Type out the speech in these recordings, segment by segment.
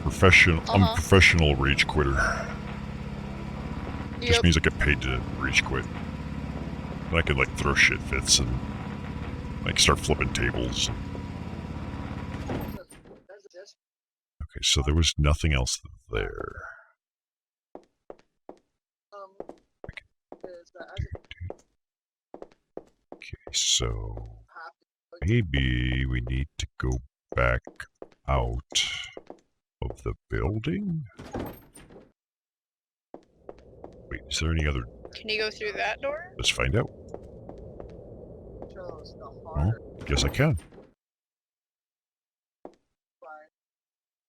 Unprofessional rage quitter. Yep. Just means I get paid to rage quit. And I could like throw shit fits and like start flipping tables. Okay, so there was nothing else there. Okay, so maybe we need to go back out of the building? Wait, is there any other... Can you go through that door? Let's find out. Oh, guess I can.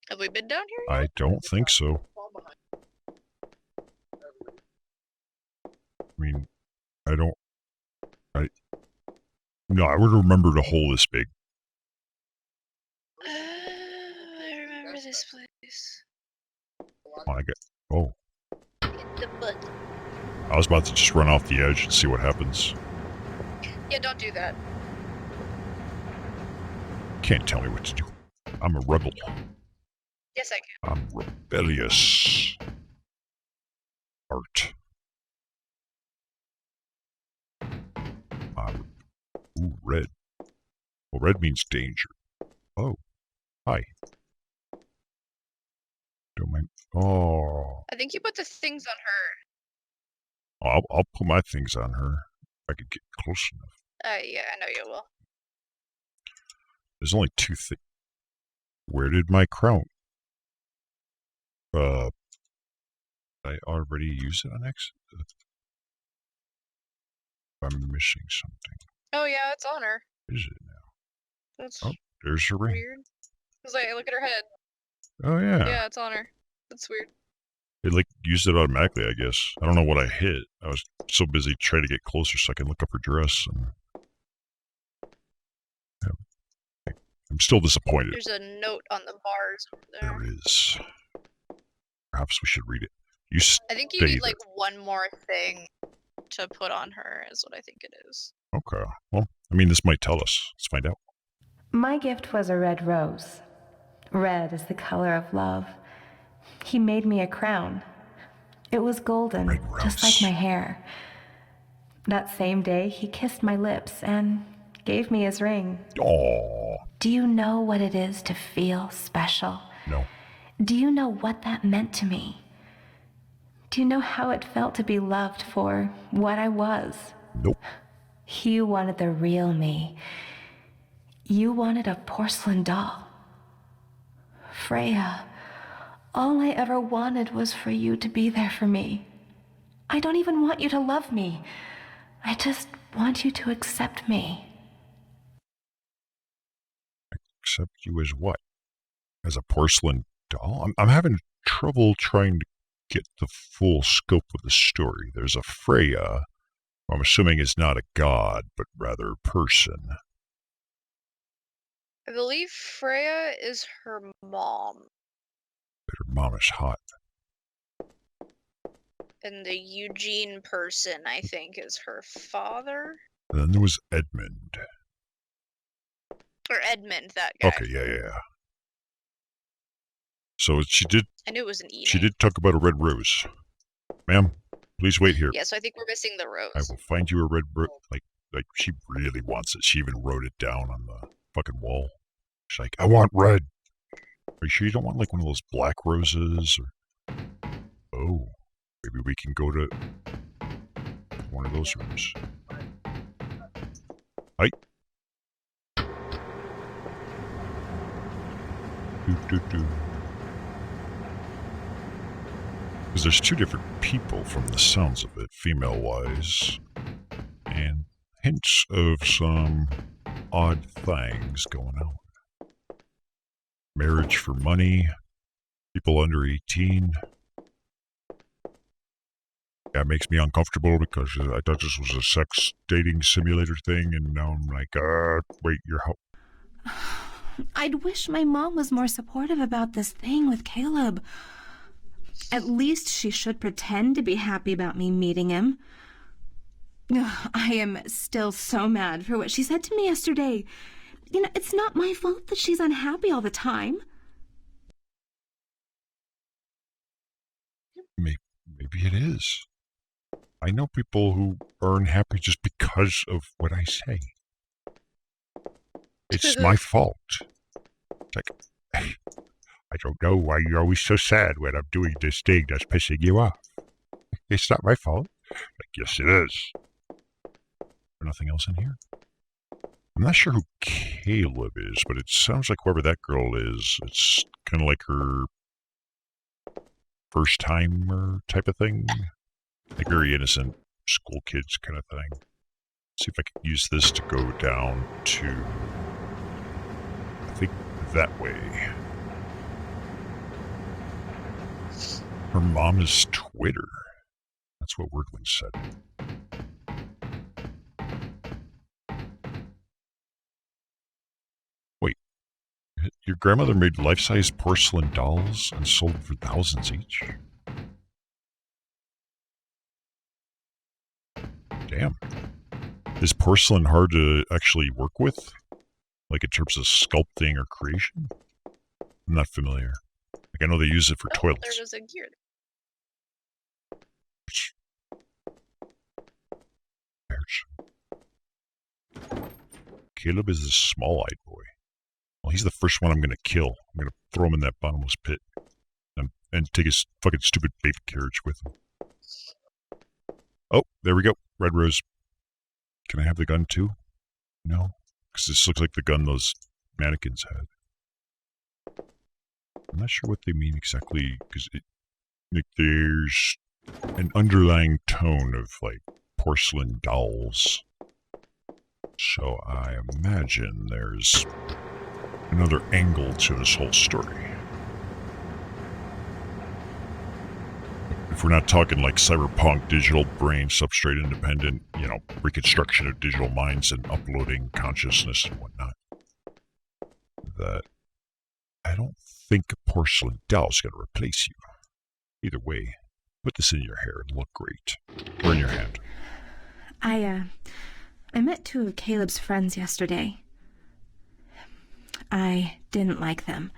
Have we been down here yet? I don't think so. I mean, no, I would remember the hole this big. I remember this place. Oh. Hit the butt. I was about to just run off the edge and see what happens. Yeah, don't do that. Can't tell me what to do. I'm a rebel. Yes, I can. I'm rebellious. Art. Ooh, red. Well, red means danger. Oh. Hi. Don't mind. Oh. I think you put the things on her. I'll put my things on her. If I could get close enough. Yeah, I know you will. There's only two things. Where did my crown? I already used it on X? I'm missing something. Oh yeah, it's on her. Is it now? That's there's her ring. weird. Cause like, look at her head. Oh yeah. Yeah, it's on her. That's weird. It like used it automatically, I guess. I don't know what I hit. I was so busy trying to get closer so I can look up her dress. And I'm still disappointed. There's a note on the bars over there. There is. Perhaps we should read it. I think you need like one more thing to put on her is what I think it is. Okay. Well, I mean, this might tell us. Let's find out. My gift was a red rose. Red is the color of love. He made me a crown. It was golden, just like my hair. That same day, he kissed my lips and gave me his ring. Aww. Do you know what it is to feel special? No. Do you know what that meant to me? Do you know how it felt to be loved for what I was? Nope. You wanted the real me. You wanted a porcelain doll. Freya, all I ever wanted was for you to be there for me. I don't even want you to love me. I just want you to accept me. Accept you as what? As a porcelain doll? I'm having trouble trying to get the full scope of the story. There's a Freya, who I'm assuming is not a god, but rather a person. I believe Freya is her mom. But her mom is hot. And the Eugene person, I think, is her father. And then there was Edmund. Or Edmund, that guy. Okay, yeah. So she did... I knew it was an E. She did talk about a red rose. Ma'am, please wait here. Yeah, so I think we're missing the rose. I will find you a red rose. Like, she really wants it. She even wrote it down on the fucking wall. She's like, I want red. Are you sure you don't want, like, one of those black roses? Or... Oh, maybe we can go to one of those rooms. Hi. Do. Because there's two different people from the sounds of it, female-wise, and hints of some odd things going on. Marriage for money, people under 18. That makes me uncomfortable because I thought this was a sex dating simulator thing, and now I'm like, wait, you're how... I'd wish my mom was more supportive about this thing with Caleb. At least she should pretend to be happy about me meeting him. I am still so mad for what she said to me yesterday. You know, it's not my fault that she's unhappy all the time. Maybe it is. I know people who are unhappy just because of what I say. It's my fault. It's like, I don't know why you're always so sad when I'm doing this thing that's pissing you off. It's not my fault. Like, yes, it is. Nothing else in here? I'm not sure who Caleb is, but it sounds like whoever that girl is, it's kind of like her first timer type of thing. Like very innocent school kids kind of thing. See if I can use this to go down to, I think, that way. Her mom is Twitter. That's what Wordling said. Wait, your grandmother made life-size porcelain dolls and sold for thousands each? Damn. Is porcelain hard to actually work with? Like in terms of sculpting or creation? I'm not familiar. Like I know they use it for toilets. There's a gear. Caleb is a small-eyed boy. Well, he's the first one I'm going to kill. I'm going to throw him in that bottomless pit. And take his fucking stupid baby carriage with him. Oh, there we go. Red Rose. Can I have the gun too? No? Because this looks like the gun those mannequins had. I'm not sure what they mean exactly, because like, there's an underlying tone of, like, porcelain dolls. So I imagine there's another angle to this whole story. If we're not talking like cyberpunk, digital brain, substrate independent, you know, reconstruction of digital minds and uploading consciousness and whatnot, that I don't think a porcelain doll's going to replace you. Either way, put this in your hair and look great. Or in your hand. I met two of Caleb's friends yesterday. I didn't like them.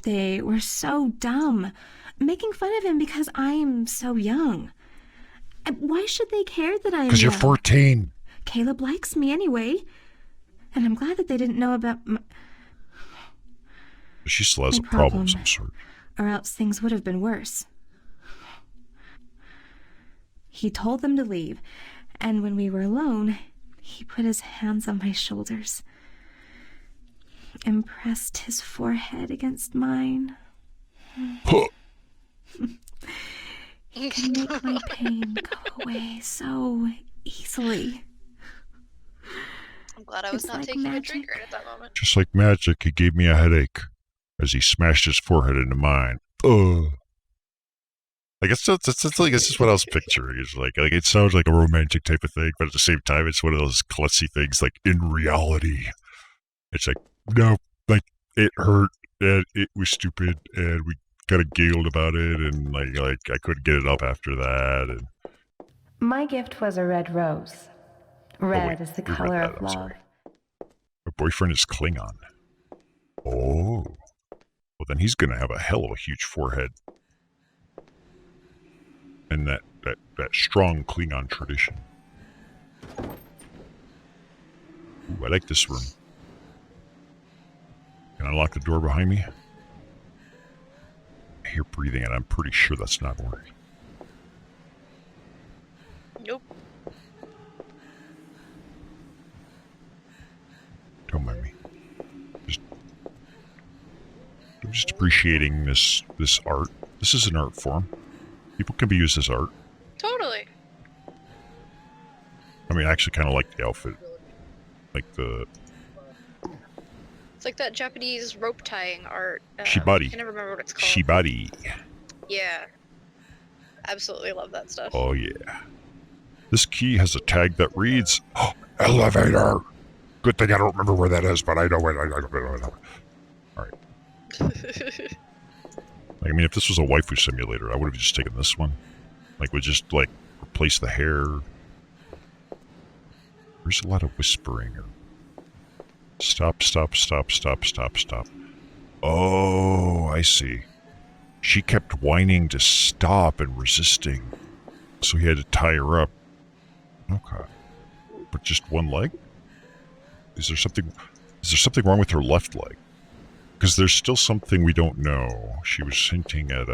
They were so dumb, making fun of him because I'm so young. Why should they care that I'm young? Because you're 14. Caleb likes me anyway. And I'm glad that they didn't know about She still has a problem of some sort. Or else things would have been worse. He told them to leave, and when we were alone, he put his hands on my shoulders and pressed his forehead against mine. He can make my pain go away so easily. I'm glad I was not like taking magic. a drink right at that moment. Just like magic, he gave me a headache as he smashed his forehead into mine. I guess that's just what I was picturing. It's like it sounds like a romantic type of thing, but at the same time, it's one of those klutzy things. Like in reality, it's like no, like it hurt and it was stupid, and we kind of giggled about it, and like I couldn't get it up after that. And My gift was a red rose. Red is the color of love. My boyfriend is Klingon. Oh, well then he's gonna have a hell of a huge forehead. And that strong Klingon tradition. Ooh, I like this room. Can I lock the door behind me? I hear breathing and I'm pretty sure that's not working. Nope. Don't mind me. I'm just appreciating this art. This is an art form. People can be used as art. Totally. I mean, I actually kind of like the outfit. Like the... It's like that Japanese rope tying art. Shibari. I can never remember what it's called. Shibari. Yeah. Absolutely love that stuff. Oh, yeah. This key has a tag that reads, oh, elevator. Good thing I don't remember where that is, but I know it. I know it. All right. Like, I mean, if this was a waifu simulator, I would have just taken this one. Like, would just, like, replace the hair. There's a lot of whispering. Stop. Oh, I see. she kept whining to stop and resisting. So he had to tie her up. Okay. But just one leg? Is there something wrong with her left leg? Because there's still something we don't know. She was hinting at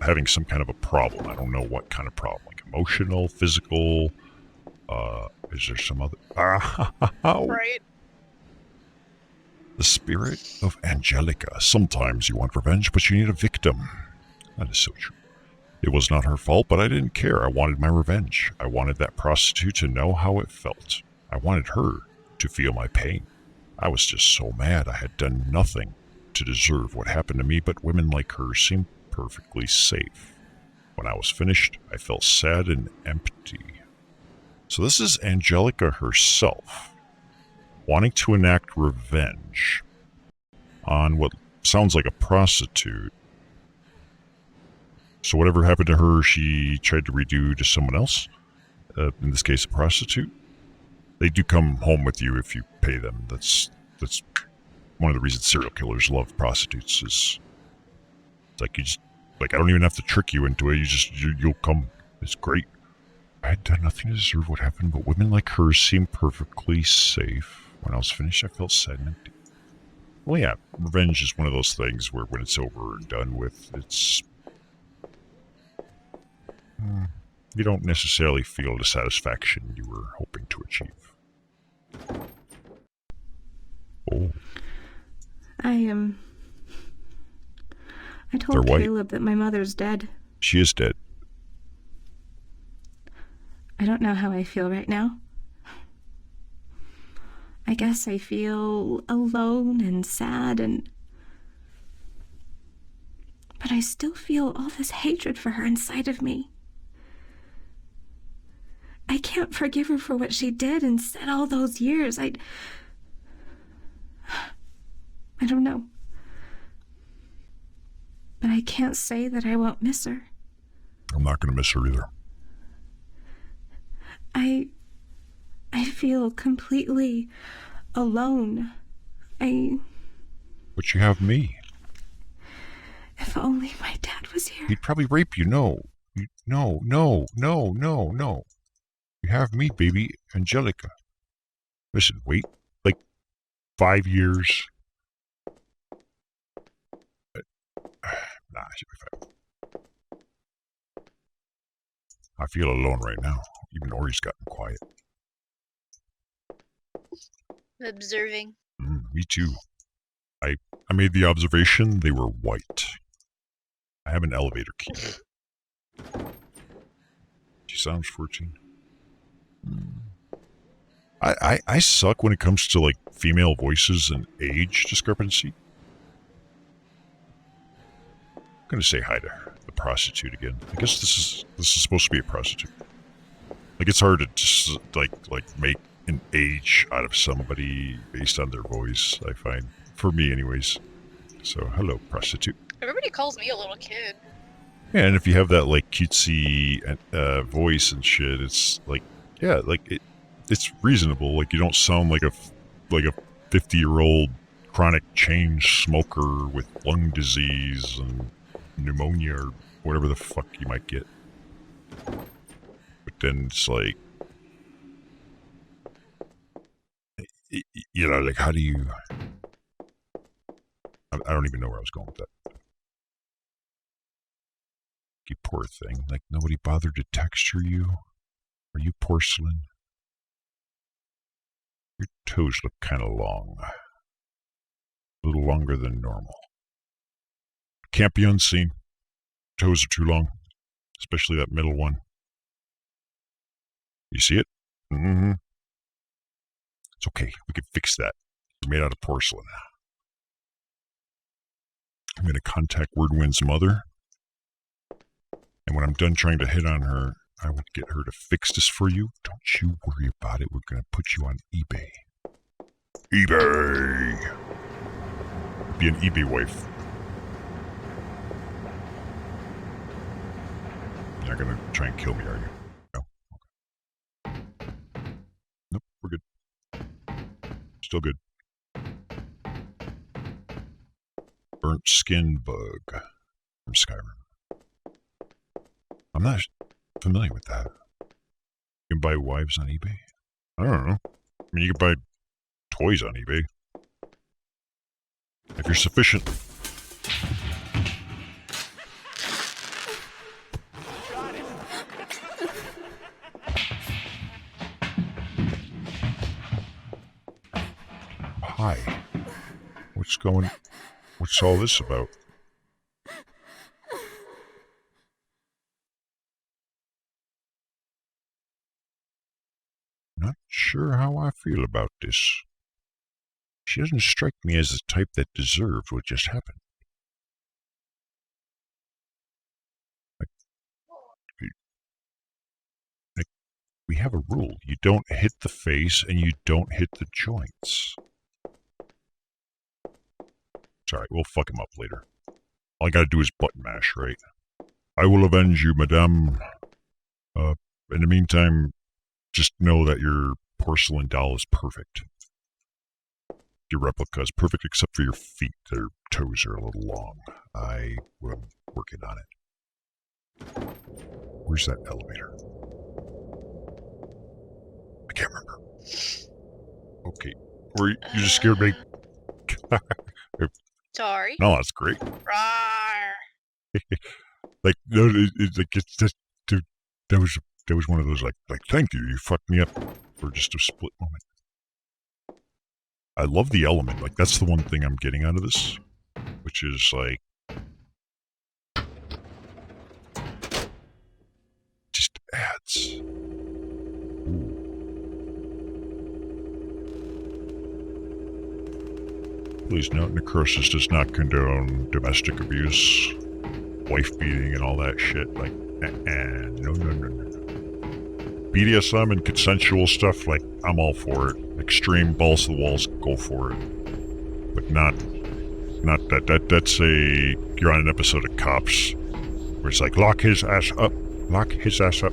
having some kind of a problem. I don't know what kind of problem. Like emotional, physical. Is there some other... Right. The spirit of Angelica. Sometimes you want revenge, but you need a victim. That is so true. It was not her fault, but I didn't care. I wanted my revenge. I wanted that prostitute to know how it felt. I wanted her to feel my pain. I was just so mad. I had done nothing to deserve what happened to me, but women like her seemed perfectly safe. When I was finished, I felt sad and empty. So this is Angelica herself, wanting to enact revenge on what sounds like a prostitute. So whatever happened to her, she tried to redo to someone else. In this case, a prostitute. They do come home with you if you pay them. That's one of the reasons serial killers love prostitutes. Is it's like you just I don't even have to trick you into it. You'll come. It's great. I had done nothing to deserve what happened, but women like her seemed perfectly safe. When I was finished, I felt sad and empty. Well, yeah, revenge is one of those things where when it's over and done with, it's... you don't necessarily feel the satisfaction you were hoping to achieve. Oh. I told Caleb that my mother's dead. She is dead. I don't know how I feel right now. I guess I feel alone and sad but I still feel all this hatred for her inside of me. I can't forgive her for what she did and said all those years. I don't know. But I can't say that I won't miss her. I'm not going to miss her either. I feel completely alone. But you have me. If only my dad was here. He'd probably rape you. No. No. You have me, baby. Angelica. Listen, wait. 5 years. Nah, she'll be fine. I feel alone right now. Even Ori's gotten quiet. Observing. Me too. I made the observation they were white. I have an elevator key. She sounds 14. I suck when it comes to female voices and age discrepancy. I'm gonna say hi to her, the prostitute again. I guess this is supposed to be a prostitute. It's hard to just make an age out of somebody based on their voice, I find. For me anyways. So hello, prostitute. Everybody calls me a little kid. Yeah, and if you have that cutesy voice and shit, it's it's reasonable. You don't sound like a 50-year-old chronic chain smoker with lung disease and pneumonia or whatever the fuck you might get. But then it's how do you... I don't even know where I was going with that. You poor thing. Nobody bothered to texture you? Are you porcelain? Your toes look kind of long. A little longer than normal. Can't be unseen. Toes are too long. Especially that middle one. You see it? Mm-hmm. It's okay. We can fix that. It's made out of porcelain. I'm going to contact Wordwind's mother. And when I'm done trying to hit on her, I would get her to fix this for you. Don't you worry about it. We're going to put you on eBay. eBay! Be an eBay wife. You're not going to try and kill me, are you? No? Okay. Nope, we're good. Still good. Burnt skin bug. from Skyrim. I'm not familiar with that. You can buy wives on eBay? I don't know. I mean, you can buy toys on eBay. If you're sufficient... Hi. What's all this about? Not sure how I feel about this. She doesn't strike me as the type that deserved what just happened. Like, we have a rule. You don't hit the face and you don't hit the joints. It's alright, we'll fuck him up later. All I gotta do is button mash, right? I will avenge you, madame. In the meantime, just know that your porcelain doll is perfect. Your replica is perfect except for your feet. Their toes are a little long. I'm working on it. Where's that elevator? I can't remember. Okay. You just scared me. Sorry. No, that's great. Rawr. Like, no, it's just, dude, that was one of those, like, thank you, you fucked me up for just a split moment. I love the element, like, that's the one thing I'm getting out of this, which is, like, just adds. Ooh. Please note, Necroxix does not condone domestic abuse, wife beating, and all that shit. Like, no. BDSM and consensual stuff, like, I'm all for it. Extreme balls to the walls, go for it. But not that's you're on an episode of Cops, where it's like, lock his ass up, lock his ass up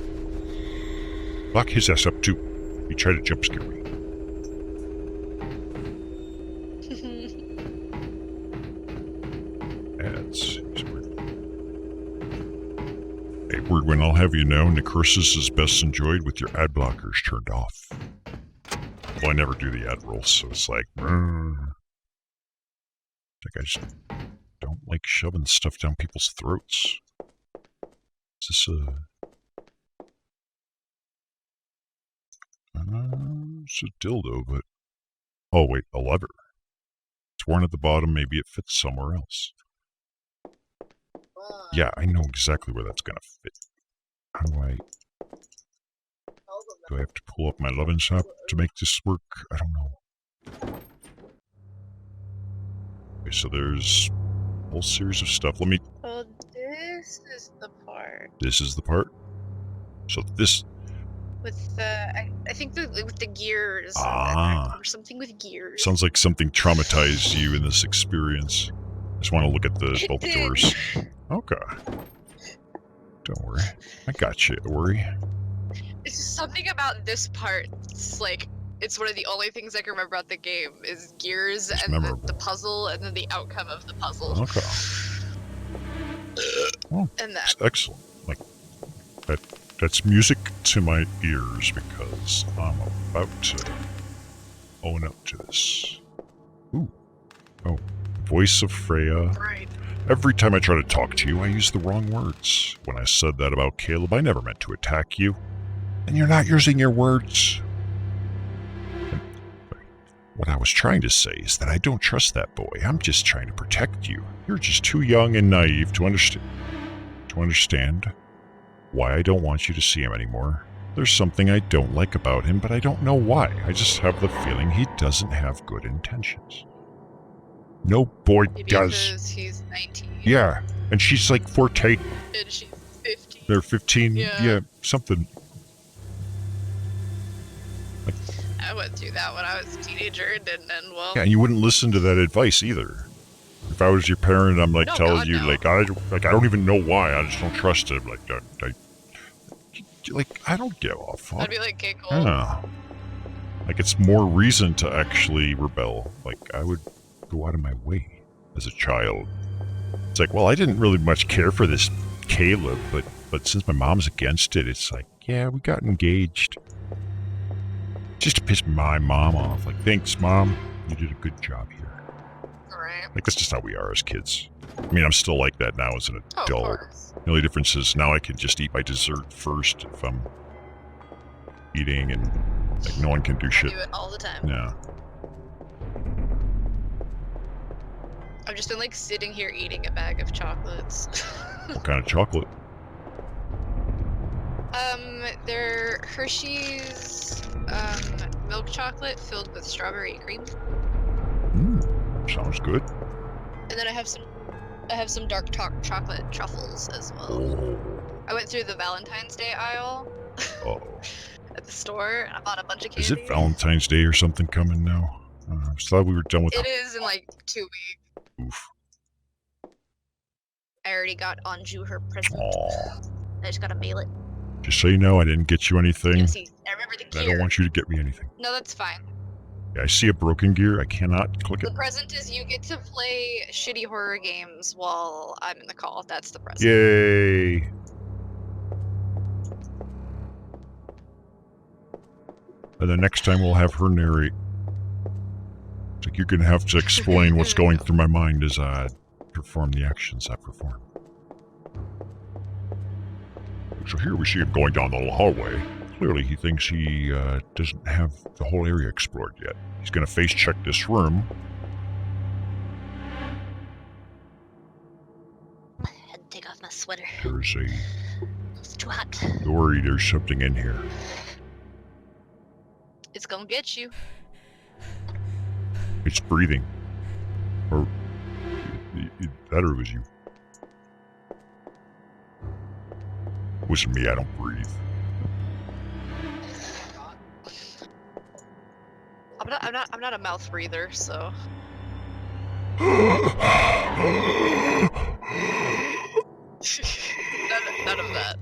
too. He tried to jump scare me. Ads. Hey, Wordwin, I'll have you know, Necroxix is best enjoyed with your ad blockers turned off. Well, I never do the ad rolls, so it's like, I just don't like shoving stuff down people's throats. Is this it's a dildo, but... Oh, wait, a lever. It's worn at the bottom, maybe it fits somewhere else. Yeah, I know exactly where that's gonna fit. How do I have to pull up my loving shop to make this work? I don't know. Okay, so there's a whole series of stuff. Let me... Oh, this is the part. This is the part? So this... With the... I think with the gears. Ah. Or something with gears. Sounds like something traumatized you in this experience. Just want to look at all the doors. Okay. Don't worry. I got you, don't worry. It's just something about this part. It's like, it's one of the only things I can remember about the game is gears It's and the puzzle and then the outcome of the puzzle. Okay. Well, And that. excellent. Like, that's music to my ears because I'm about to own up to this. Ooh. Oh. Voice of Freya. Right. Every time I try to talk to you, I use the wrong words. When I said that about Caleb, I never meant to attack you. And you're not using your words. What I was trying to say is that I don't trust that boy. I'm just trying to protect you. You're just too young and naive to understand why I don't want you to see him anymore. There's something I don't like about him, but I don't know why. I just have the feeling he doesn't have good intentions. No boy Maybe does. Because he's 19. Yeah, and she's like 14. And she's 15. They're 15. Yeah. Yeah, something. Like, I went through that when I was a teenager, and well... yeah, and you wouldn't listen to that advice either. If I was your parent, I'm like No, telling God, you, no. like I don't even know why. I just don't trust him. I don't give a fuck. I'd be like, okay, cool. Yeah. Like, it's more reason to actually rebel. Like, I would go out of my way as a child It's like, well, I didn't really much care for this Caleb, but since my mom's against it, it's like, yeah, we got engaged. Just to piss my mom off. Like, thanks, Mom. You did a good job here. Right. Like, that's just how we are as kids. I mean, I'm still like that now as an Oh, of adult. course. The only difference is now I can just eat my dessert first if I'm eating, and like no one can do I shit. do it all the time. Yeah. I've just been like sitting here eating a bag of chocolates. What kind of chocolate? They're Hershey's milk chocolate filled with strawberry cream. Sounds good. And then I have some dark chocolate truffles as well. Oh. I went through the Valentine's Day aisle Oh. at the store and I bought a bunch of candy. Is it Valentine's Day or something coming now? I just thought we were done with It is in like 2 weeks. Oof. I already got Anju her present. Aw. I just gotta mail it. Just so you know, I didn't get you anything. Yeah, see, I remember the I gear. don't want you to get me anything. No, that's fine. Yeah, I see a broken gear. I cannot click The it. present is you get to play shitty horror games while I'm in the call. That's the present. Yay! And the next time we'll have her narrate. It's like you're gonna have to explain what's going through my mind as I perform the actions I perform. So here we see him going down the little hallway. Clearly he thinks he doesn't have the whole area explored yet. He's gonna face check this room. I had to take off my sweater. There's a It's too hot. Dory, there's something in here. It's gonna get you. It's breathing. Or that or it was you. It wasn't me, I don't breathe. I'm not a mouth breather, so. none of that.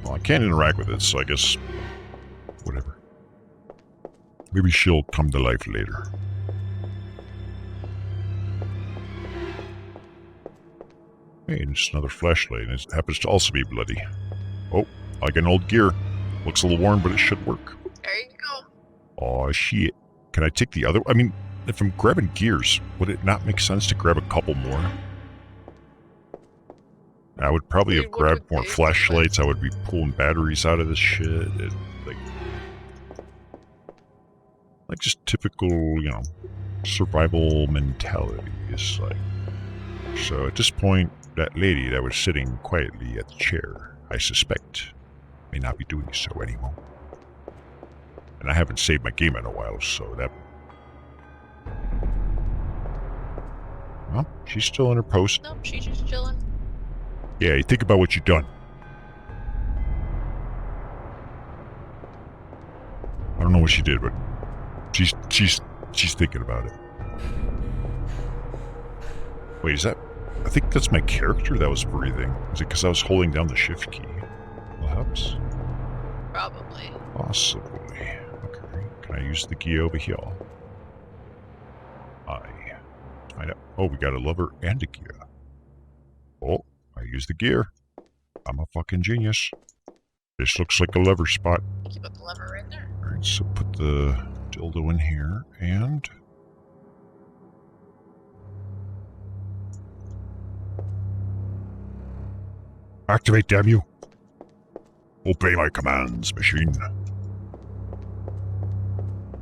Well, I can't interact with it, so I guess whatever. Maybe she'll come to life later. Hey, and it's another flashlight, and it happens to also be bloody. Oh, like an old gear. Looks a little worn, but it should work. There you go. Aw, shit. Can I take the other? I mean, if I'm grabbing gears, would it not make sense to grab a couple more? I would probably You have grabbed would more be, flashlights. I would be pulling batteries out of this shit. Like just typical, survival mentality is like. So at this point, that lady that was sitting quietly at the chair, I suspect, may not be doing so anymore. And I haven't saved my game in a while, so that... Well, she's still in her post. Nope, she's just chilling. Yeah, you think about what you've done. I don't know what she did, but she's thinking about it. Wait, is that... I think that's my character that was breathing. Is it because I was holding down the shift key? Perhaps? Probably. Possibly. Okay. Can I use the key over here? Oh, we got a lever and a gear. Oh, I used the gear. I'm a fucking genius. This looks like a lever spot. You put the lever right there. Alright, so put the dildo in here and... Activate, damn you! Obey my commands, machine.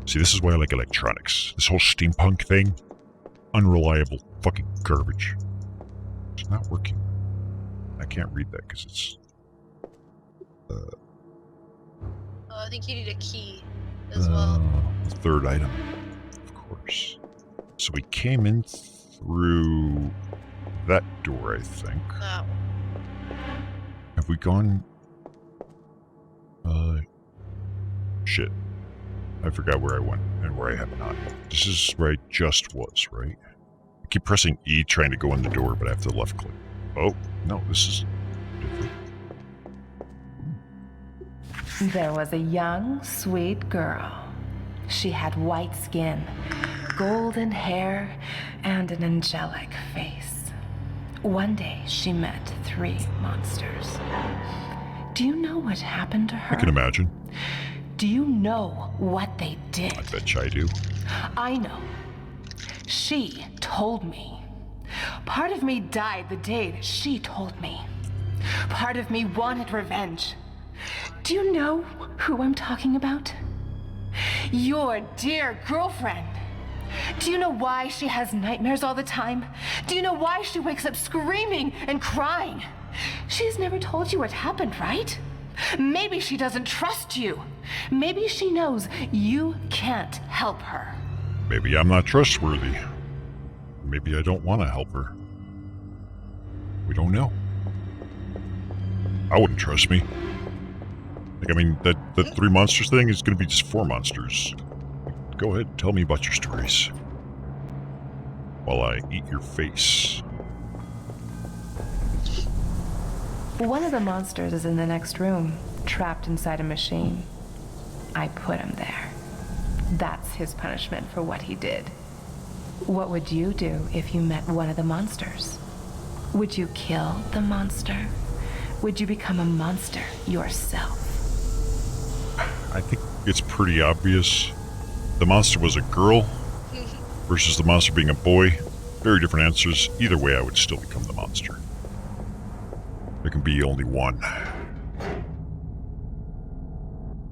See, this is why I like electronics. This whole steampunk thing, unreliable fucking garbage. It's not working. I can't read that because it's... I think you need a key as well. The third item, of course. So we came in through that door, I think. That one. Have we gone... Shit. I forgot where I went and where I have not. This is where I just was, right? I keep pressing E trying to go in the door, but I have to left click. Oh, no, this is different. There was a young, sweet girl. She had white skin, golden hair, and an angelic face. One day she met 3 monsters. Do you know what happened to her? I can imagine. Do you know what they did? I bet you I do. I know. She told me. Part of me died the day that she told me. Part of me wanted revenge. Do you know who I'm talking about? Your dear girlfriend. Do you know why she has nightmares all the time? Do you know why she wakes up screaming and crying? She's never told you what happened, right? Maybe she doesn't trust you. Maybe she knows you can't help her. Maybe I'm not trustworthy. Maybe I don't want to help her. We don't know. I wouldn't trust me. Like, I mean, that 3 monsters thing is going to be just 4 monsters. Go ahead, tell me about your stories. While I eat your face. One of the monsters is in the next room, trapped inside a machine. I put him there. That's his punishment for what he did. What would you do if you met one of the monsters? Would you kill the monster? Would you become a monster yourself? I think it's pretty obvious. The monster was a girl versus the monster being a boy. Very different answers. Either way, I would still become the monster. There can be only one.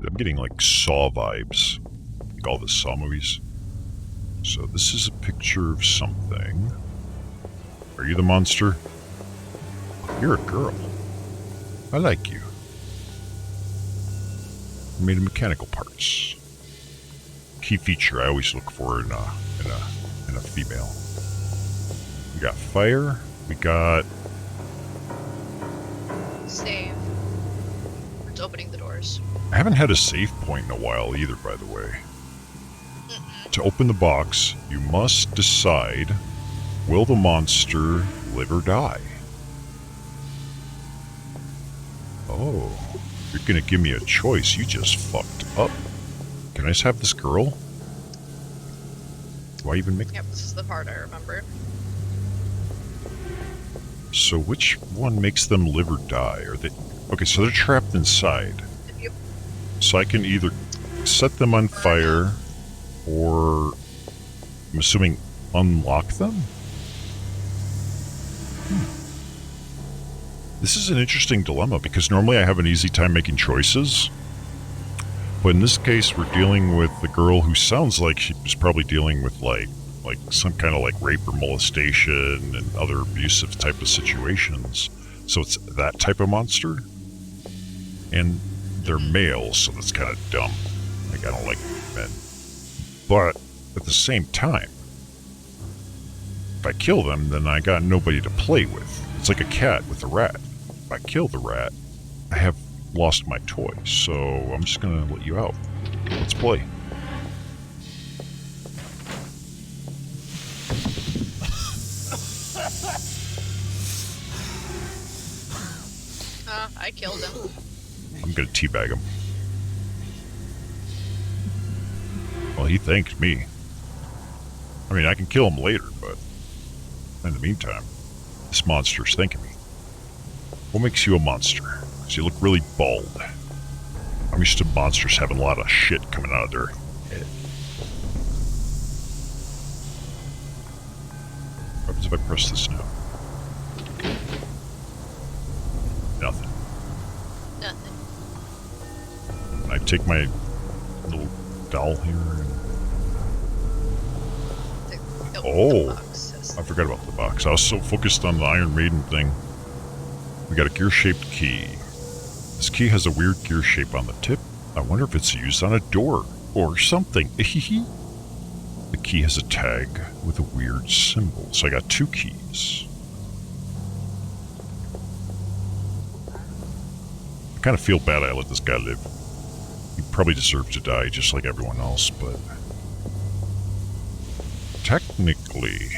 I'm getting like Saw vibes. Like all the Saw movies. So this is a picture of something. Are you the monster? You're a girl. I like you. Made of mechanical parts. Key feature I always look for in a female. We got fire. We got Save. It's opening the doors. I haven't had a save point in a while either, by the way. To open the box, you must decide, will the monster live or die? Oh, you're gonna give me a choice. You just fucked up. Can I just have this girl? Do I even make... Yep, this is the part I remember. So which one makes them live or die? Are they... Okay, so they're trapped inside. Yep. So I can either set them on fire, or I'm assuming unlock them? This is an interesting dilemma, because normally I have an easy time making choices. But in this case, we're dealing with the girl who sounds like she was probably dealing with like some kind of like rape or molestation and other abusive type of situations. So it's that type of monster. And they're males, so that's kind of dumb. Like, I don't like men. But at the same time, if I kill them, then I got nobody to play with. It's like a cat with a rat. If I kill the rat, I have lost my toy, so I'm just gonna let you out. Let's play. I killed him. I'm gonna teabag him. Well, he thanked me. I mean, I can kill him later, but in the meantime, this monster's thanking me. What makes you a monster? Because you look really bald. I'm used to monsters having a lot of shit coming out of their head. What happens if I press this now? Nothing. Nothing. And I take my little doll here and... The box. I forgot about the box. I was so focused on the Iron Maiden thing. We got a gear-shaped key. This key has a weird gear shape on the tip. I wonder if it's used on a door or something. The key has a tag with a weird symbol. So I got 2 keys. I kind of feel bad I let this guy live. He probably deserves to die just like everyone else, but... technically,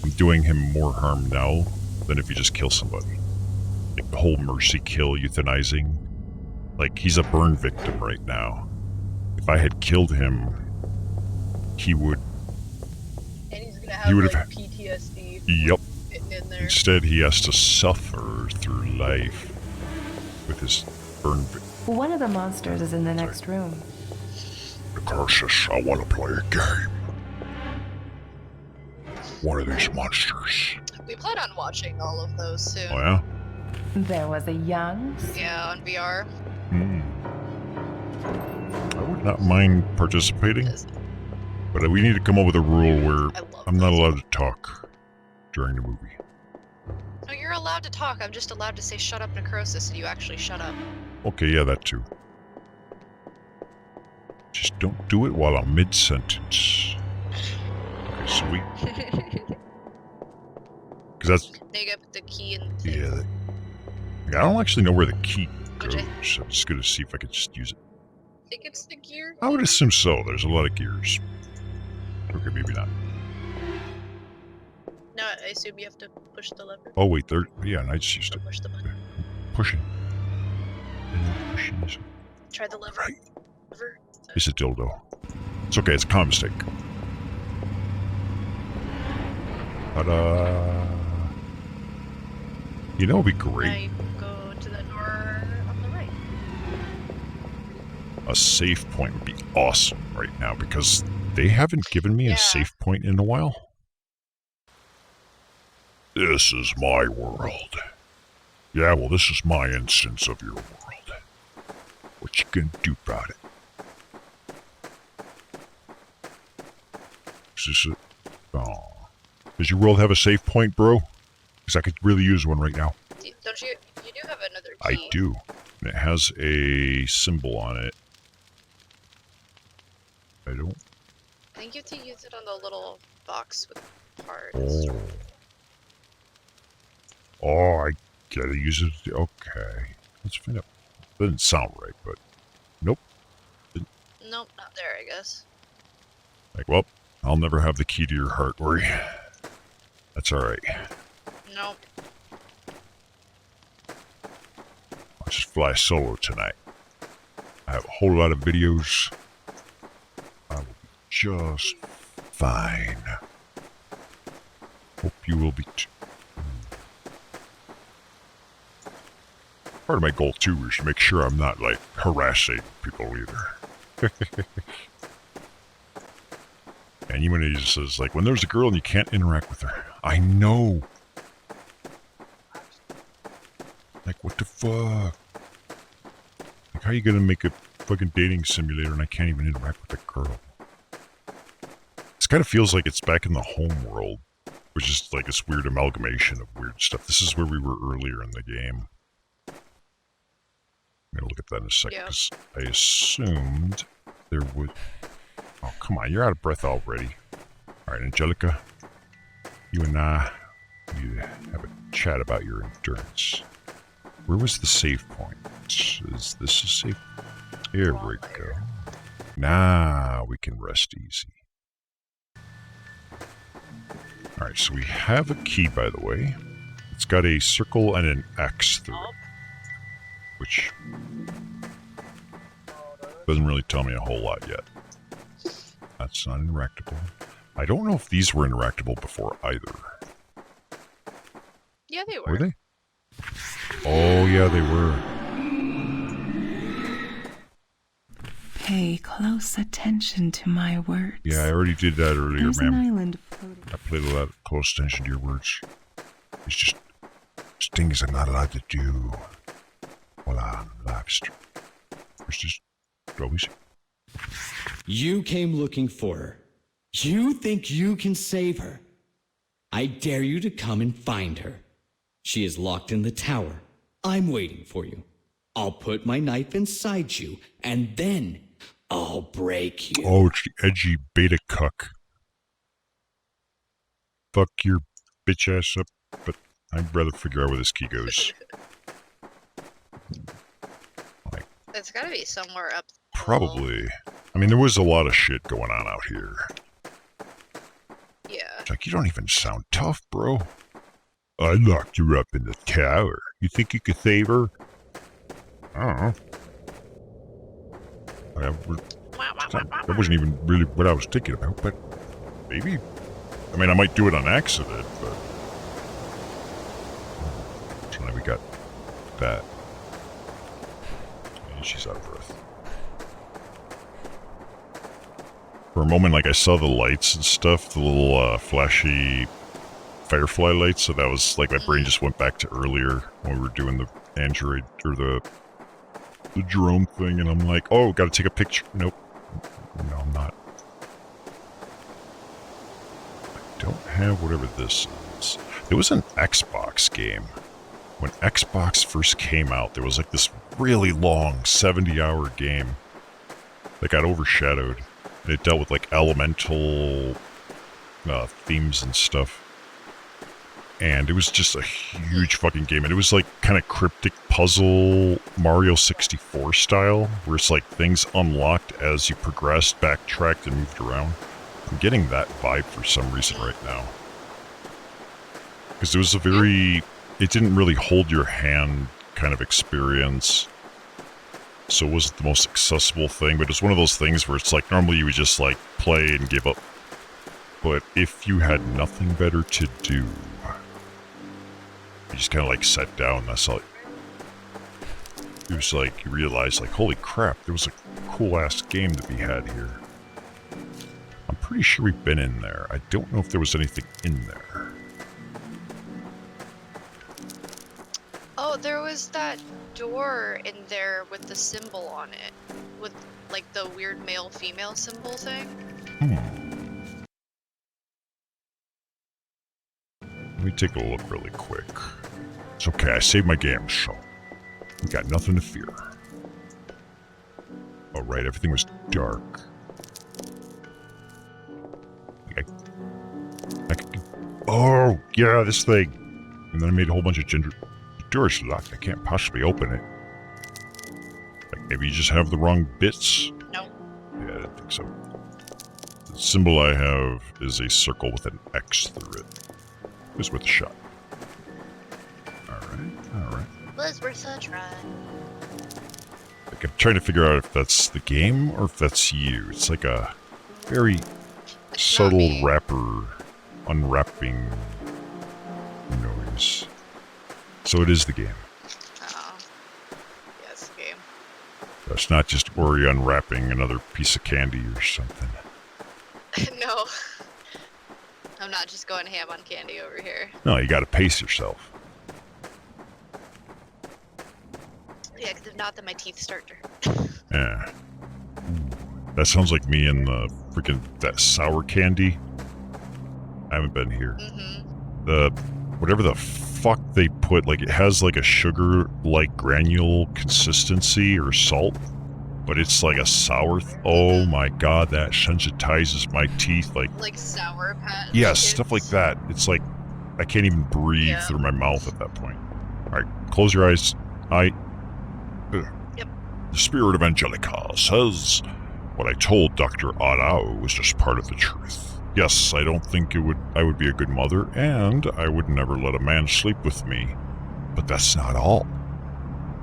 I'm doing him more harm now than if you just kill somebody. Like the whole mercy kill, euthanizing. Like, he's a burn victim right now. If I had killed him, he would... And he's gonna have, like, PTSD. Yep. Witnessing there. Instead, he has to suffer through life with his burn. One of the monsters is in the next room. Necroxix, I want to play a game. One of these monsters. We plan on watching all of those soon. Oh yeah? There was a young, Yeah, on VR. I would not mind participating, Yes. but we need to come up with a rule where I love I'm not those. allowed to talk during the movie. No, you're allowed to talk. I'm just allowed to say shut up, Necrosis, and you actually shut up. Okay, yeah, that too. Just don't do it while I'm mid-sentence. Okay, so we... Because that's... They got the key in the thing. Yeah, I don't actually know where the key Which goes. I- I'm just going to see if I can just use it. I think it's the gear. I would assume so. There's a lot of gears. Okay, maybe not. No, I assume you have to push the lever. Oh, wait, there... Yeah, and I just used Or it. push the button. Pushing. And then pushing this. Try the lever. Right. Lever. It's a dildo. It's okay, it's a common mistake. Ta-da! You know, it'd be great. Now you go to the door on the right. A save point would be awesome right now because they haven't given me Yeah. a save point in a while. This is my world. Yeah, well, this is my instance of your world. What you gonna do about it? Is this it? Oh. Does your world have a save point, bro? Because I could really use one right now. Don't you? You do have another I key. do. And it has a symbol on it. I don't... I think you have to use it on the little box with parts. Oh. Oh, I gotta use it. Okay. Let's find out. Doesn't sound right, but... Nope. Nope, not there, I guess. Like, well, I'll never have the key to your heart, worry. That's alright. Nope. I'll just fly solo tonight. I have a whole lot of videos. I will be just fine. Hope you will be too. Part of my goal, too, is to make sure I'm not, like, harassing people either. And even when he just says, like, when there's a girl and you can't interact with her. I know. Like, what the fuck? Like, how you gonna make a fucking dating simulator and I can't even interact with a girl? This kind of feels like it's back in the home world, which is like this weird amalgamation of weird stuff. This is where we were earlier in the game. I'm gonna look at that in a second, Yeah. because I assumed there would... Oh, come on, you're out of breath already. Alright, Angelica, you and I need to have a chat about your endurance. Where was the save point? Is this a save? Here we go. Now we can rest easy. Alright, so we have a key, by the way. It's got a circle and an X through it, which doesn't really tell me a whole lot yet. That's not interactable. I don't know if these were interactable before either. Yeah, they were. Were they? Oh, yeah, they were. Pay close attention to my words. Yeah, I already did that earlier, There's an ma'am. island floating. I played a lot of close attention to your words. It's just things I'm not allowed to do while I'm live streaming. It's just always... You came looking for her. You think you can save her. I dare you to come and find her. She is locked in the tower. I'm waiting for you. I'll put my knife inside you, and then I'll break you. Oh, it's the edgy beta cuck. Fuck your bitch ass up, but I'd rather figure out where this key goes. Like, It's gotta be somewhere up. probably. I mean, there was a lot of shit going on out here. Yeah. It's like, you don't even sound tough, bro. I locked her up in the tower. You think you could save her? I don't know. That wasn't even really what I was thinking about, but maybe. I mean, I might do it on accident, but And then we got that. And she's out of breath. For a moment, like, I saw the lights and stuff, the little flashy firefly lights, so that was like my brain just went back to earlier when we were doing the android or the drone thing, and I'm like, oh, gotta take a picture. Nope. No, I'm not. I don't have whatever this is. There was an Xbox game. When Xbox first came out, there was like this really long 70-hour game that got overshadowed. And it dealt with like elemental themes and stuff. And it was just a huge fucking game. And it was like kind of cryptic puzzle Mario 64 style, where it's like things unlocked as you progressed, backtracked, and moved around. I'm getting that vibe for some reason right now. Because it was a very... It didn't really hold your hand kind of experience. So it wasn't the most accessible thing, but it's one of those things where it's like normally you would just like play and give up. But if you had nothing better to do, you just kind of like sat down. That's all. It was like you realized, like, holy crap, there was a cool ass game to be had here. I'm pretty sure we've been in there. I don't know if there was anything in there. Oh, there was that door in there with the symbol on it. With, like, the weird male-female symbol thing. Let me take a look really quick. It's okay, I saved my game, so we got nothing to fear. Alright, everything was dark. Oh, yeah, this thing. And then I made a whole bunch of ginger... The door's locked, I can't possibly open it. Like, maybe you just have the wrong bits? No. Yeah, I didn't think so. The symbol I have is a circle with an X through it. It was worth a shot. Alright. Was worth a try. Like, I'm trying to figure out if that's the game or if that's you. It's like a very subtle wrapper unwrapping noise. So it is the game. Oh. Yeah, it's the game. That's not just Ori unwrapping another piece of candy or something. No. I'm not just going ham on candy over here. No, you gotta pace yourself. Yeah, because if not, then my teeth start to hurt. Yeah. That sounds like me and the freaking... that sour candy. I haven't been here. Mm-hmm. The... whatever the fuck they put, like, it has like a sugar-like granule consistency or salt, but it's like a sour... oh my god, that sensitizes my teeth, like... Like Sour Patch yes, Kids. stuff like that. It's like, I can't even breathe through my mouth at that point. Alright, close your eyes. Yep. The spirit of Angelica says what I told Dr. Arao was just part of the truth. Yes, I don't think I would be a good mother, and I would never let a man sleep with me. But that's not all.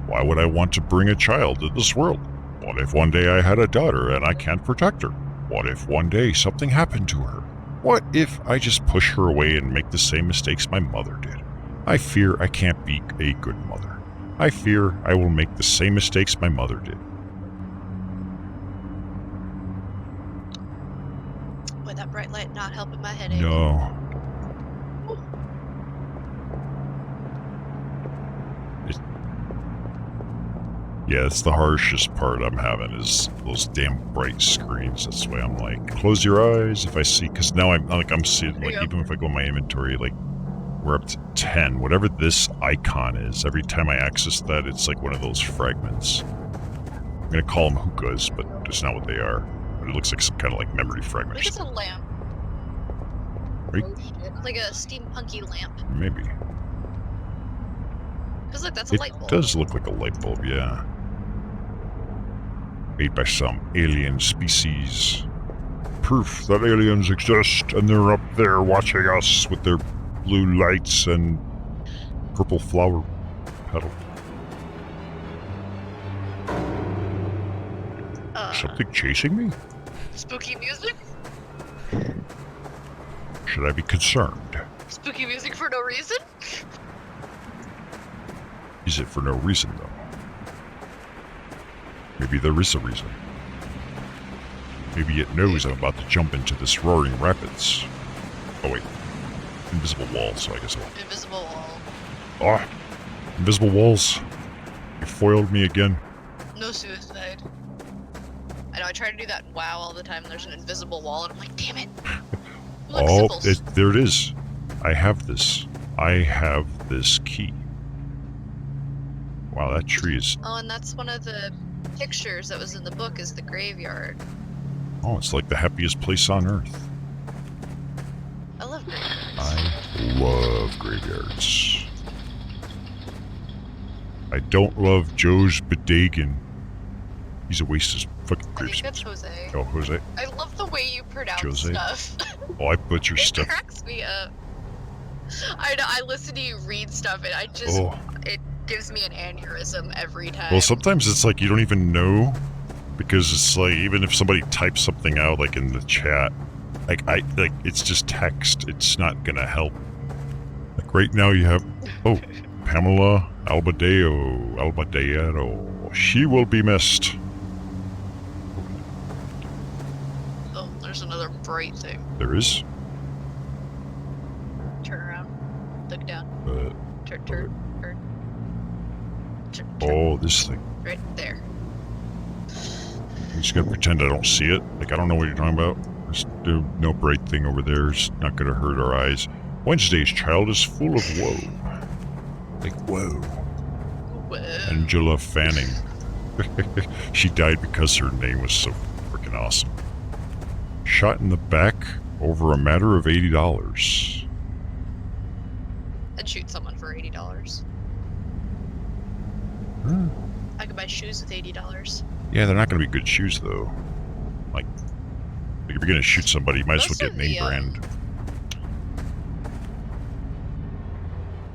Why would I want to bring a child into this world? What if one day I had a daughter and I can't protect her? What if one day something happened to her? What if I just push her away and make the same mistakes my mother did? I fear I can't be a good mother. I fear I will make the same mistakes my mother did. Boy, that bright light not helping my headache. No. Yeah, it's the harshest part I'm having is those damn bright screens. That's why I'm like, close your eyes if I see, because now I'm seeing, like, even if I go in my inventory, like, we're up to 10. Whatever this icon is, every time I access that, it's like one of those fragments. I'm gonna call them hookahs, but that's not what they are. But it looks like some kind of like memory I fragment. think it's a lamp. Right? Like a steampunky lamp. Maybe. Because look, that's a light It bulb. does look like a light bulb, yeah. Made by some alien species. Proof that aliens exist and they're up there watching us with their blue lights and purple flower petal. Something chasing me? Spooky music? Should I be concerned? Spooky music for no reason? use it for no reason, though. Maybe there is a reason. Maybe it knows I'm about to jump into this roaring rapids. Oh wait. Invisible wall, so I guess I'll... Invisible wall. Ah! Invisible walls. You foiled me again. No suicide. I know, I try to do that in WoW all the time. There's an invisible wall, and I'm like, damn it. Look, Oh, symbols. there it is. I have this. I have this key. Wow, that tree is... Oh, and that's one of the pictures that was in the book, is the graveyard. Oh, it's like the happiest place on earth. I love graveyards. I love graveyards. I don't love Joe's Bedagan. He's a waste of fucking I grape think that's seeds. Jose. Oh, Jose? I love the way you pronounce Jose? stuff. Oh, I butcher It stuff. cracks me up. I know, I listen to you read stuff, and I just... Oh. It gives me an aneurysm every time. Well, sometimes it's like you don't even know, because it's like even if somebody types something out like in the chat, like it's just text. It's not gonna help. Like right now you have Pamela Albadeo. She will be missed. Oh, there's another bright thing. There is. Turn around. Look down. Turn. Turn. Oh, this thing. Right there. I'm just gonna pretend I don't see it. Like I don't know what you're talking about. There's no bright thing over there. It's not gonna hurt our eyes. Wednesday's child is full of woe. Like whoa. Whoa. Angela Fanning. She died because her name was so freaking awesome. Shot in the back over a matter of $80. I'd shoot someone for $80. Hmm. I could buy shoes with $80. Yeah, they're not going to be good shoes though. Like if you're going to shoot somebody, you might as well Most get of name the, brand.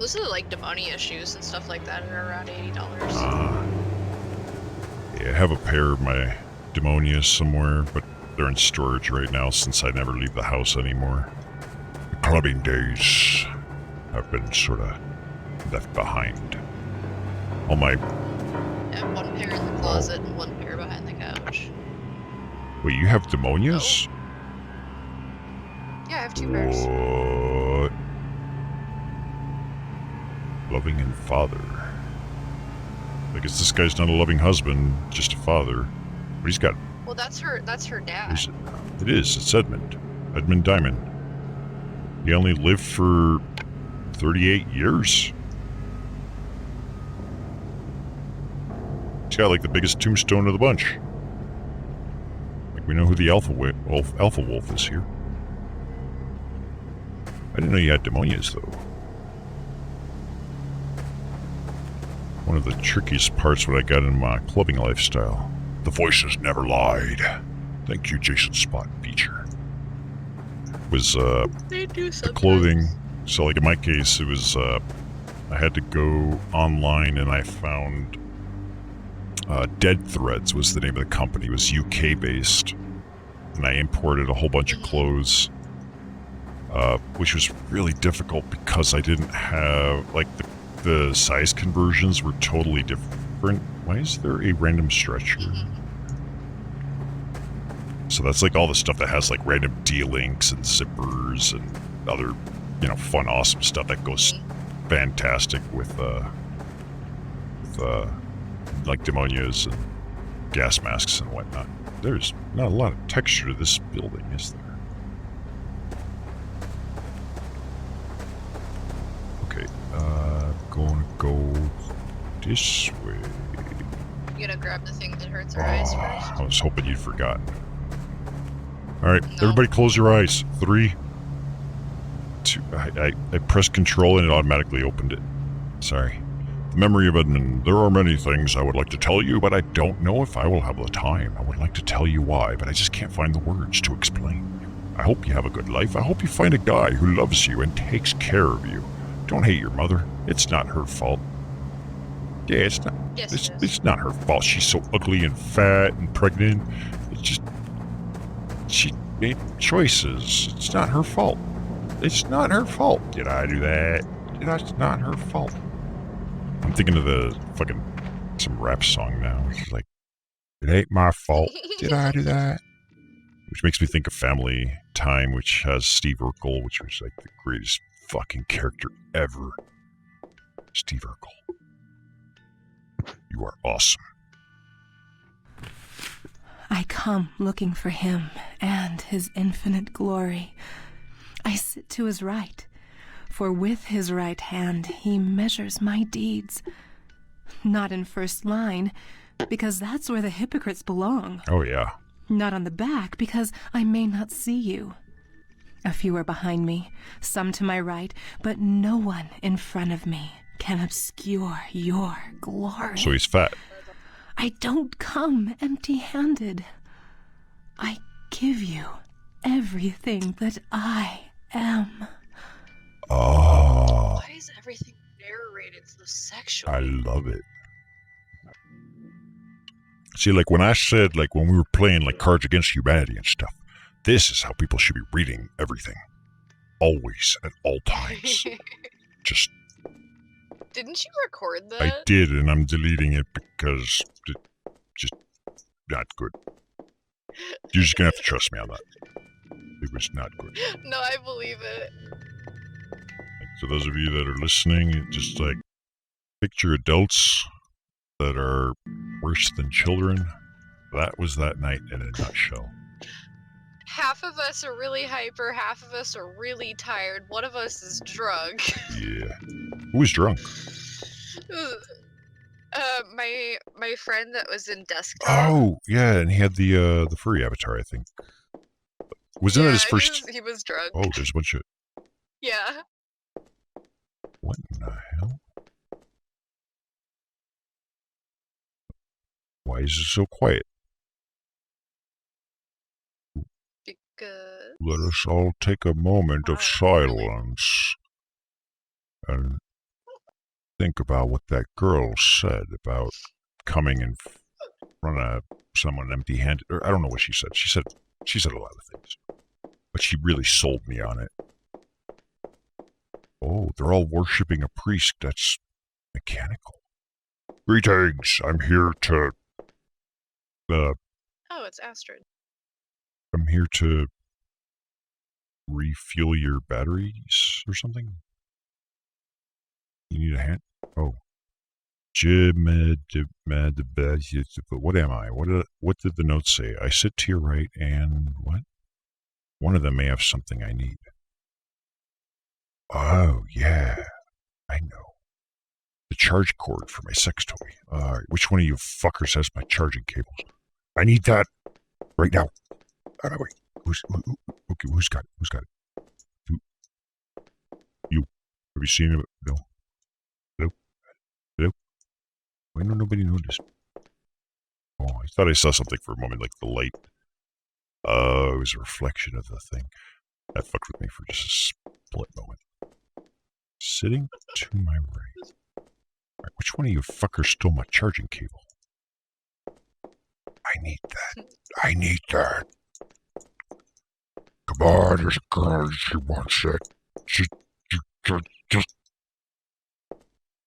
Most of the like Demonia shoes and stuff like that are around $80. Yeah, I have a pair of my Demonias somewhere, but they're in storage right now since I never leave the house anymore. The clubbing days have been sort of left behind. All my... I have one pair in the closet and one pair behind the couch. Wait, you have Demonias? Yeah, I have 2 pairs. What? Loving and father. I guess this guy's not a loving husband, just a father. But he's got... Well, that's her dad. Is it? It is. It's Edmund. Edmund Diamond. He only lived for 38 years. He's got like the biggest tombstone of the bunch. Like we know who the Alpha Wolf is here. I didn't know you had Demonias though. One of the trickiest parts what I got in my clubbing lifestyle. The voices never lied. Thank you, Jason Spot Beecher. Was They do the sometimes. clothing. So like in my case, it was I had to go online and I found Dead Threads was the name of the company. It was UK based, and I imported a whole bunch of clothes, which was really difficult because I didn't have like the size conversions were totally different. Why is there a random stretcher? So that's like all the stuff that has like random D-links and zippers and other, fun, awesome stuff that goes fantastic with like demonias and gas masks and whatnot. There's not a lot of texture to this building, is there? Okay, gonna go this way. You gonna grab the thing that hurts our eyes first? I was hoping you'd forgotten. Alright, No. everybody close your eyes. 3, 2... I pressed control and it automatically opened it. Sorry. The memory of Edmund. There are many things I would like to tell you, but I don't know if I will have the time. I would like to tell you why, but I just can't find the words to explain. I hope you have a good life. I hope you find a guy who loves you and takes care of you. Don't hate your mother. It's not her fault. Yeah, it's not. Yes, it is. It's not her fault. She's so ugly and fat and pregnant. It's just... She made choices. It's not her fault. It's not her fault. Did I do that? That's not her fault. I'm thinking of the fucking some rap song now. It's like, it ain't my fault. Did I do that? Which makes me think of Family Time, which has Steve Urkel, which was like the greatest fucking character ever. Steve Urkel. You are awesome. I come looking for him and his infinite glory. I sit to his right, for with his right hand he measures my deeds. Not in first line, because that's where the hypocrites belong. Oh, yeah. Not on the back, because I may not see you. A few are behind me, some to my right, but no one in front of me can obscure your glory. So he's fat. I don't come empty-handed. I give you everything that I am. Oh. Why is everything narrated so sexual? I love it. See, like when I said, like when we were playing like Cards Against Humanity and stuff, this is how people should be reading everything. Always, at all times. Just, Didn't you record that? I did, and I'm deleting it because it just not good. You're just gonna have to trust me on that. It was not good. No, I believe it. So those of you that are listening, just like picture adults that are worse than children. That was that night in a nutshell. Half of us are really hyper, half of us are really tired, one of us is drunk. Yeah. Who was drunk? My friend that was in desktop. Oh, yeah, and he had the furry avatar, I think. Wasn't that his first? He was drunk. Oh, there's a bunch of. Yeah. What in the hell? Why is it so quiet? Because... Let us all take a moment of silence and think about what that girl said about coming in front of someone empty-handed. Or I don't know what she said. She said a lot of things, but she really sold me on it. Oh, they're all worshipping a priest. That's mechanical. Greetings. I'm here to. Oh, it's Astrid. I'm here to refuel your batteries or something. You need a hand? Oh. What am I? What did the note say? I sit to your right and what? One of them may have something I need. Oh, yeah. I know. The charge cord for my sex toy. Which one of you fuckers has my charging cables? I need that right now. Wait. Who's got it? Who's got it? You. Have you seen it? No. Hello? Why no nobody noticed? Oh, I thought I saw something for a moment, like the light. It was a reflection of the thing. That fucked with me for just a split moment. Sitting to my right. Alright, which one of you fuckers stole my charging cable? I need that. Come on, there's a girl, she wants it. Just...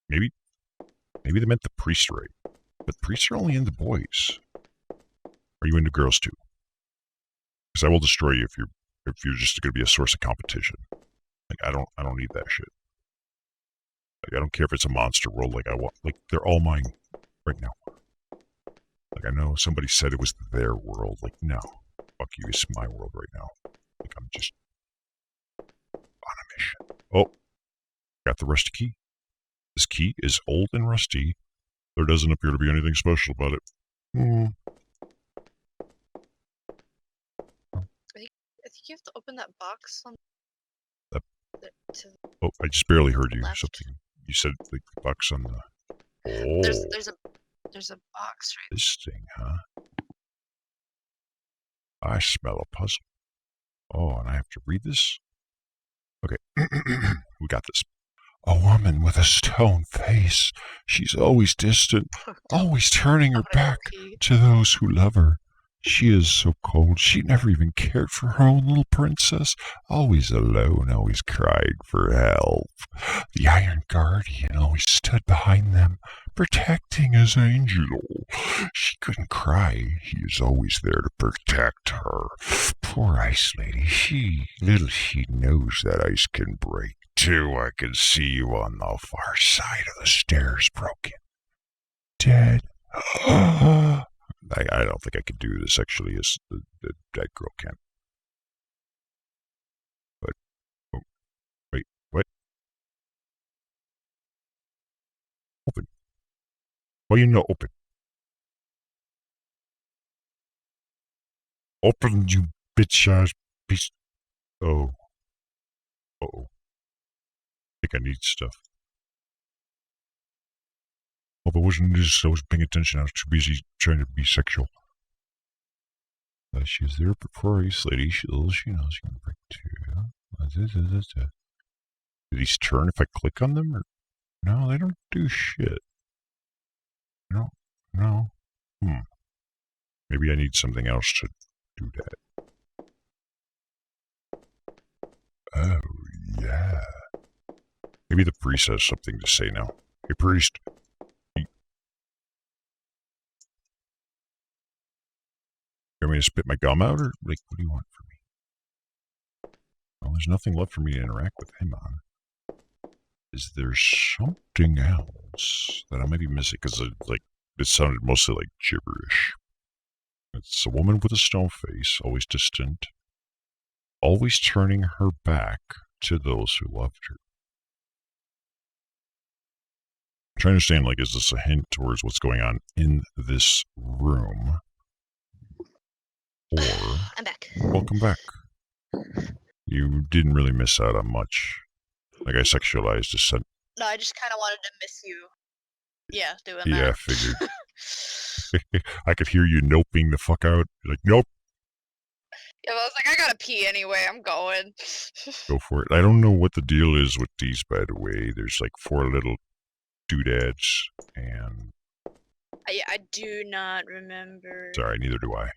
Maybe they meant the priest right. But priests are only into boys. Are you into girls too? Because I will destroy you if you're just going to be a source of competition. Like I don't need that shit. Like I don't care if it's a monster world. Like they're all mine right now. Like I know somebody said it was their world. Like no, fuck you. It's my world right now. Like I'm just on a mission. Oh, got the rusty key. This key is old and rusty. There doesn't appear to be anything special about it. I think you have to open that box on Oh, I just barely heard you. left. Something you said, like the box on the. Oh, There's a box right this thing, huh? I smell a puzzle. Oh, and I have to read this? Okay, we got this. A woman with a stone face. She's always distant, always turning her back to those who love her. She is so cold, she never even cared for her own little princess. Always alone, always cried for help. The Iron Guardian always stood behind them. precious angel. She couldn't cry. He is always there to protect her. Poor ice lady. Little she knows that ice can break. Too, I can see you on the far side of the stairs, broken. Dead. I don't think I could do this, actually, as the dead girl can. But, oh, wait, what? Open. Why you not open? Open, you bitch-ass piece. Oh. Uh-oh. I think I need stuff. Oh, but wasn't this, I was paying attention. I was too busy trying to be sexual. She was there before ice lady. She knows she can break too. Do these turn if I click on them? Or? No, they don't do shit. No. Maybe I need something else to do that. Oh, yeah. Maybe the priest has something to say now. Hey, priest. You want me to spit my gum out, or, like, what do you want from me? Well, there's nothing left for me to interact with him on. Is there something else that I might be missing? Because, like, it sounded mostly like gibberish. It's a woman with a stone face, always distant, always turning her back to those who loved her. I'm trying to understand, like, is this a hint towards what's going on in this room? Or... I'm back. Welcome back. You didn't really miss out on much. Like, I sexualized a scent. No, I just kind of wanted to miss you. Yeah, doing that. Yeah, I figured. I could hear you noping the fuck out. You're like, nope. Yeah, but I was like, I gotta pee anyway. I'm going. Go for it. I don't know what the deal is with these, by the way. There's like 4 little doodads, and... I do not remember. Sorry, neither do I.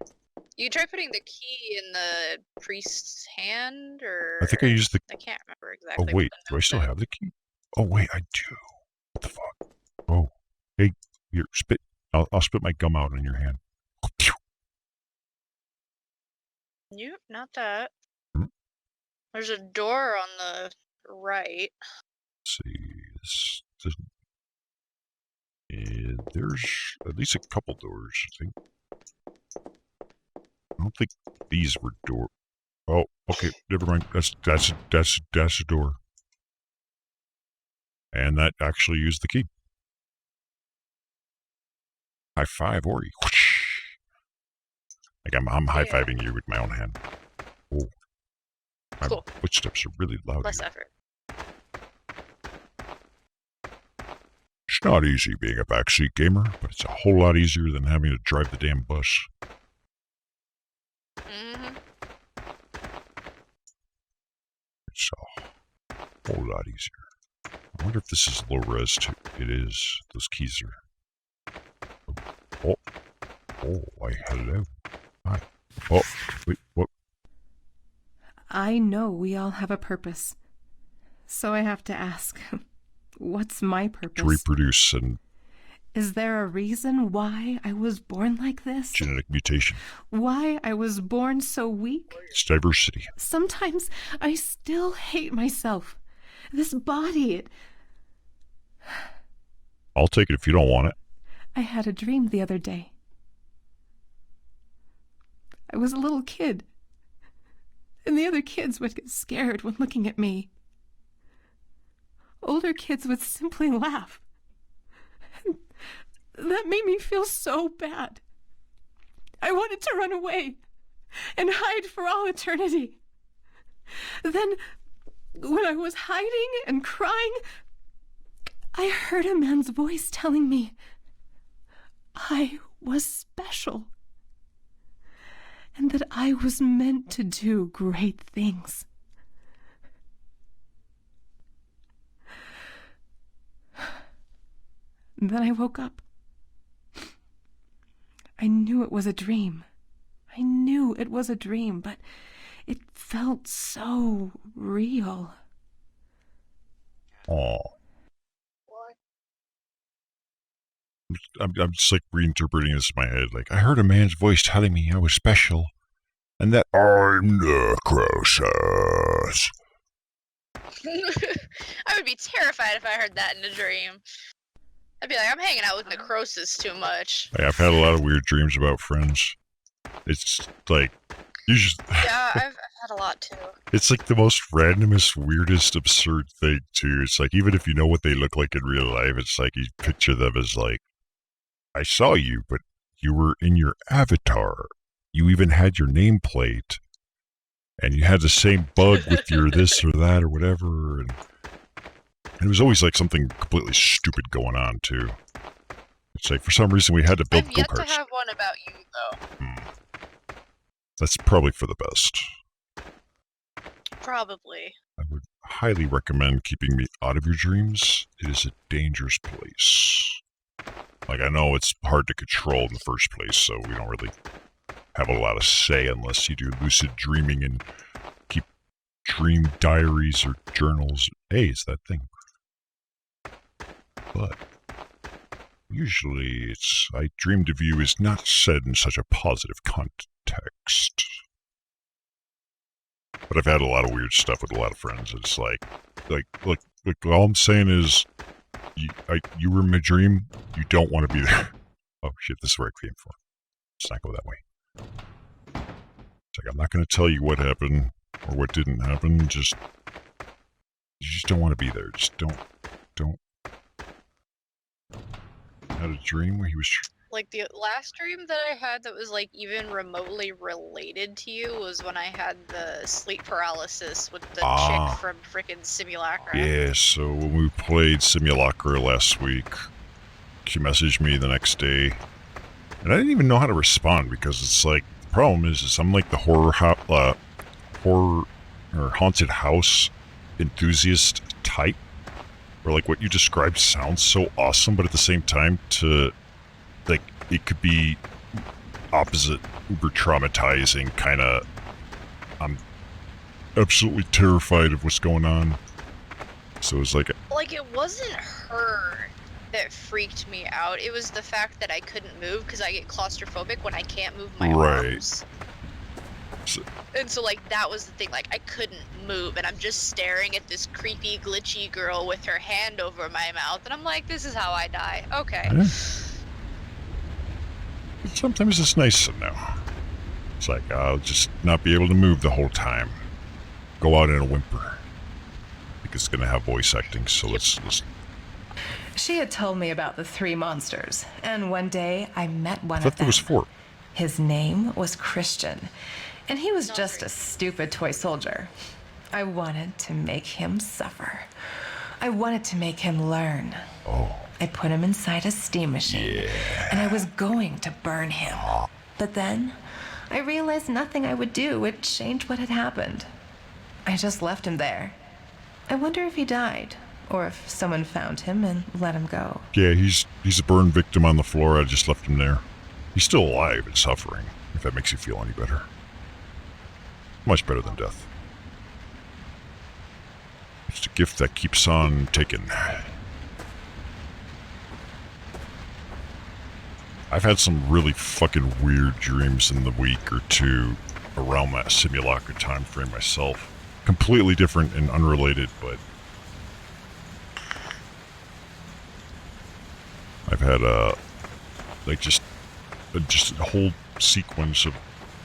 You try putting the key in the priest's hand, or... I think I used the... I can't remember exactly. Oh, wait. Do I still have the key? Oh, wait, I do. What the fuck? Oh. Hey, here, spit. I'll spit my gum out in your hand. Nope, not that. Hmm? There's a door on the right. Let's see. There's at least a couple doors, I think. I don't think these were door. Oh, okay, never mind. That's a door. And that actually used the key. High five, Ori. Whoosh. Like I'm high-fiving you with my own hand. Oh. My Cool. footsteps are really loud. Less here. effort. It's not easy being a backseat gamer, but it's a whole lot easier than having to drive the damn bus. Mm-hmm. It's a whole lot easier. I wonder if this is low res too. It is. Those keys are... Oh. Why, hello. Hi. Oh, wait, what? I know we all have a purpose. So I have to ask, what's my purpose? To reproduce and... Is there a reason why I was born like this? Genetic mutation. Why I was born so weak? It's diversity. Sometimes I still hate myself. This body, it... I'll take it if you don't want it. I had a dream the other day. I was a little kid, and the other kids would get scared when looking at me. Older kids would simply laugh. That made me feel so bad. I wanted to run away and hide for all eternity. Then, when I was hiding and crying, I heard a man's voice telling me I was special and that I was meant to do great things. Then I woke up. I knew it was a dream. I knew it was a dream, but it felt so real. Aw. What? I'm just like reinterpreting this in my head. Like, I heard a man's voice telling me I was special, and that I'm Necroxix. I would be terrified if I heard that in a dream. I'd be like, I'm hanging out with Necrosis too much. I've had a lot of weird dreams about friends. It's like, you just... Yeah, I've had a lot too. It's like the most randomest, weirdest, absurd thing, too. It's like, even if you know what they look like in real life, it's like you picture them as like, I saw you, but you were in your avatar. You even had your nameplate. And you had the same bug with your this or that or whatever. And it was always like something completely stupid going on, too. It's like, for some reason, we had to build I've yet go-karts. to have one about you, though. That's probably for the best. Probably. I would highly recommend keeping me out of your dreams. It is a dangerous place. Like, I know it's hard to control in the first place, so we don't really have a lot of say unless you do lucid dreaming and keep dream diaries or journals. Hey, it's that thing. But usually it's, I dreamed of you is not said in such a positive context. But I've had a lot of weird stuff with a lot of friends. It's like all I'm saying is, you were in my dream. You don't want to be there. Oh shit, this is where I came from. Let's not go that way. It's like, I'm not going to tell you what happened or what didn't happen. You just don't want to be there. Just don't. I had a dream where he was. Like, the last dream that I had that was, like, even remotely related to you was when I had the sleep paralysis with the chick from frickin' Simulacra. Yeah, so when we played Simulacra last week, she messaged me the next day, and I didn't even know how to respond because it's like, the problem is I'm like the horror or haunted house enthusiast type, where like what you described sounds so awesome, but at the same time like, it could be opposite, uber traumatizing, kind of. I'm absolutely terrified of what's going on. So it's like it wasn't her that freaked me out. It was the fact that I couldn't move because I get claustrophobic when I can't move my arms. And so, like, that was the thing. Like, I couldn't move, and I'm just staring at this creepy, glitchy girl with her hand over my mouth, and I'm like, this is how I die. Okay. Yeah. Sometimes it's nice to know. It's like, I'll just not be able to move the whole time. Go out in a whimper. Because it's going to have voice acting, so let's listen. She had told me about the 3 monsters, and one day I met one I thought of there them. was 4. His name was Christian, and he was just a stupid toy soldier. I wanted to make him suffer. I wanted to make him learn. Oh. I put him inside a steam machine, and I was going to burn him. But then, I realized nothing I would do would change what had happened. I just left him there. I wonder if he died, or if someone found him and let him go. Yeah, he's a burn victim on the floor. I just left him there. He's still alive and suffering, if that makes you feel any better. Much better than death. It's a gift that keeps on taking. I've had some really fucking weird dreams in the week or two around that Simulacra time frame myself. Completely different and unrelated, but I've had just a whole sequence of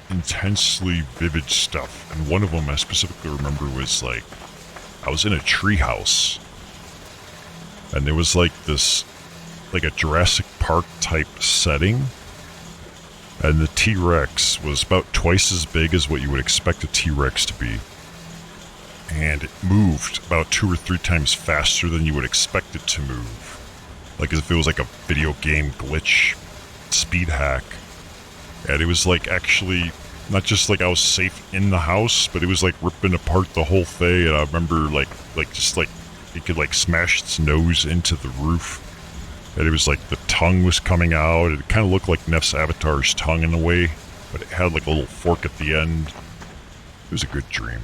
intensely vivid stuff, and one of them I specifically remember was like, I was in a treehouse, and there was like this, like a Jurassic Park type setting, and the T-Rex was about twice as big as what you would expect a T-Rex to be, and it moved about 2 or 3 times faster than you would expect it to move, like as if it was like a video game glitch speed hack. And it was like actually not just like I was safe in the house, but it was like ripping apart the whole thing. And I remember like it could like smash its nose into the roof, and it was like the tongue was coming out. It kind of looked like Neff's avatar's tongue in a way, but it had like a little fork at the end. It was a good dream.